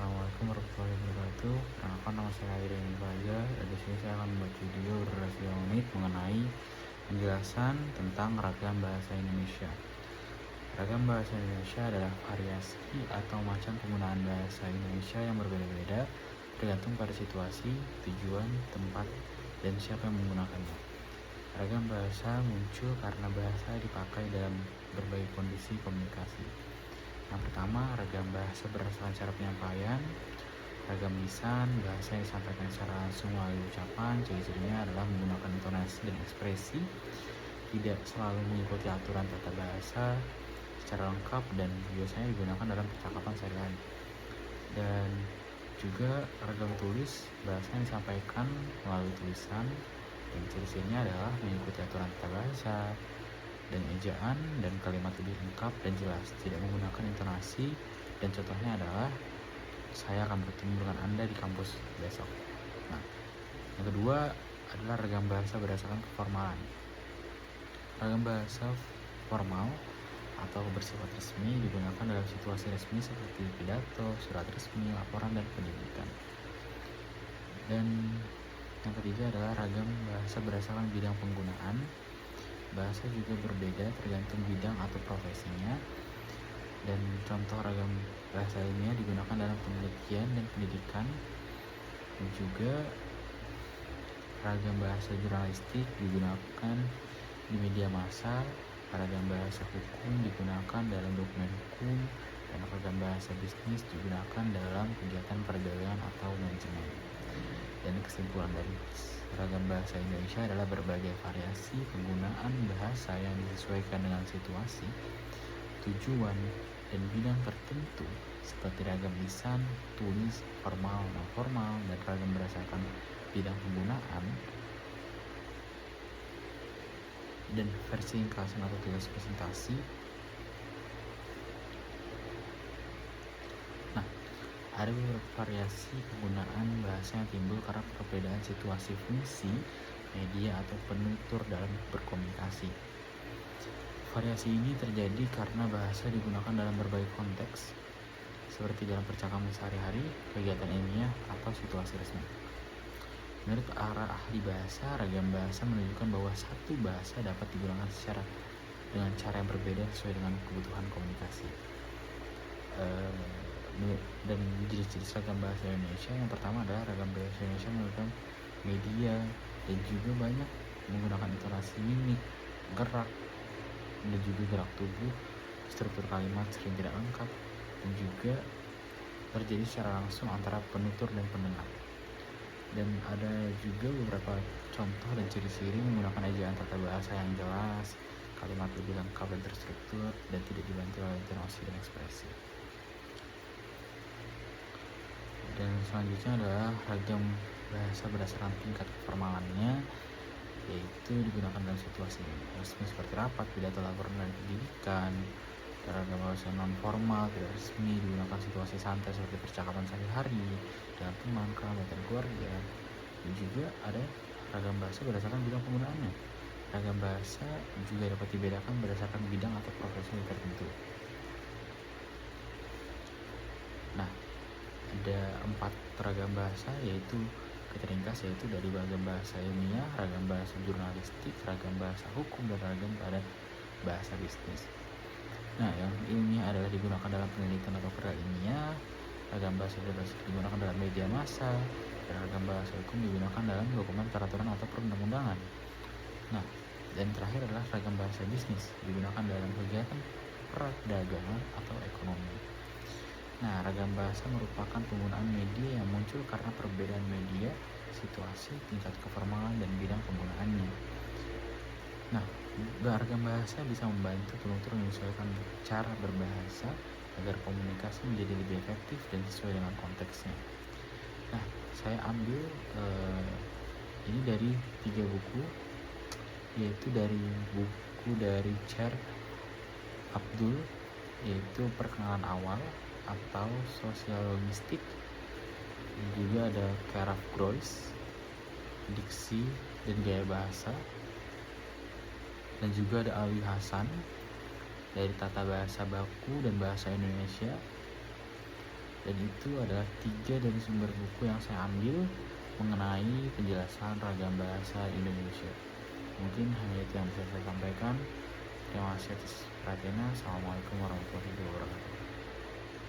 Assalamualaikum warahmatullahi wabarakatuh. Perkenalkan, nama saya Irene Faza. Dan di sini saya akan membuat video berdurasi 2 menit mengenai penjelasan tentang ragam bahasa Indonesia. Ragam bahasa Indonesia adalah variasi atau macam penggunaan bahasa Indonesia yang berbeda-beda tergantung pada situasi, tujuan, tempat, dan siapa yang menggunakannya. Ragam bahasa muncul karena bahasa dipakai dalam berbagai kondisi komunikasi. Yang pertama, ragam bahasa berdasarkan cara penyampaian. Ragam lisan, bahasa yang disampaikan secara langsung melalui ucapan. Ciri-cirinya adalah menggunakan intonasi dan ekspresi, tidak selalu mengikuti aturan tata bahasa secara lengkap, dan biasanya digunakan dalam percakapan sehari-hari. Dan juga ragam tulis, bahasa yang disampaikan melalui tulisan, dan ciri-cirinya adalah mengikuti aturan tata bahasa dan ejaan, dan kalimat lebih lengkap dan jelas, tidak menggunakan intonasi, dan contohnya adalah saya akan bertemu dengan Anda di kampus besok. Nah, yang kedua adalah ragam bahasa berdasarkan keformalan. Ragam bahasa formal atau bersifat resmi digunakan dalam situasi resmi seperti pidato, surat resmi, laporan, dan pendidikan. Dan yang ketiga adalah ragam bahasa berdasarkan bidang penggunaan. Bahasa juga berbeda tergantung bidang atau profesinya, dan contoh ragam bahasa ilmiah digunakan dalam penelitian dan pendidikan, dan juga ragam bahasa jurnalistik digunakan di media massa. Ragam bahasa hukum digunakan dalam dokumen hukum, dan ragam bahasa bisnis digunakan dalam kegiatan perdagangan atau manajemen. Dan kesimpulan dari ragam bahasa Indonesia adalah berbagai variasi penggunaan bahasa yang disesuaikan dengan situasi, tujuan, dan bidang tertentu, seperti ragam lisan, tulis, formal, non-formal, dan ragam berdasarkan bidang penggunaan, dan versi ringkasan atau tugas presentasi. Nah, ada beberapa variasi penggunaan bahasa yang timbul karena perbedaan situasi, fungsi, media, atau penutur dalam berkomunikasi. Variasi ini terjadi karena bahasa digunakan dalam berbagai konteks, seperti dalam percakapan sehari-hari, kegiatan ilmiah, atau situasi resmi. Menurut para ahli bahasa, ragam bahasa menunjukkan bahwa satu bahasa dapat digunakan dengan cara yang berbeda sesuai dengan kebutuhan komunikasi. Dan jenis-jenis ragam bahasa Indonesia, yang pertama adalah ragam bahasa Indonesia menggunakan media dan juga banyak menggunakan intonasi, mimik, gerak, dan juga gerak tubuh. Struktur kalimat sering tidak lengkap, dan juga terjadi secara langsung antara penutur dan pendengar. Dan ada juga beberapa contoh dan ciri-ciri menggunakan ejaan tata bahasa yang jelas, kalimat lebih lengkap dan terstruktur, dan tidak dibantu oleh intonasi dan ekspresi. Dan selanjutnya adalah ragam bahasa berdasarkan tingkat keformalannya, yaitu digunakan dalam situasi resmi seperti rapat, pidato, laporan, dan pendidikan. Ragam bahasa non-formal tidak resmi digunakan situasi santai seperti percakapan sehari-hari dengan teman, kerabat, dan keluarga. Dan juga ada ragam bahasa berdasarkan bidang penggunaannya. Ragam bahasa juga dapat dibedakan berdasarkan bidang atau profesi tertentu. Nah, ada 4 ragam bahasa, yaitu keteringkas, yaitu dari ragam bahasa ilmiah, ragam bahasa jurnalistik, ragam bahasa hukum, dan ragam pada bahasa bisnis. Nah, yang ilmiah adalah digunakan dalam penelitian atau kerja ilmiah, ragam bahasa jurnalistik digunakan dalam media massa, dan ragam bahasa hukum digunakan dalam dokumen peraturan atau perundang-undangan. Nah, dan terakhir adalah ragam bahasa bisnis digunakan dalam kegiatan perdagangan atau ekonomi. Nah, ragam bahasa merupakan penggunaan media yang muncul karena perbedaan media, situasi, tingkat keformalan, dan bidang penggunaannya. Nah, ragam bahasa bisa membantu penutur menyesuaikan cara berbahasa agar komunikasi menjadi lebih efektif dan sesuai dengan konteksnya. Nah, saya ambil ini dari 3 buku, yaitu dari buku dari Cher Abdul, yaitu Perkenalan Awal atau Sosiologistik. Juga ada Karaf Groys, Diksi dan Gaya Bahasa. Dan juga ada Alwi Hasan dari Tata Bahasa Baku dan Bahasa Indonesia. Dan itu adalah 3 dari sumber buku yang saya ambil mengenai penjelasan ragam bahasa Indonesia. Mungkin hanya itu yang bisa saya sampaikan. Terima kasih atas perhatiannya. Assalamualaikum warahmatullahi wabarakatuh.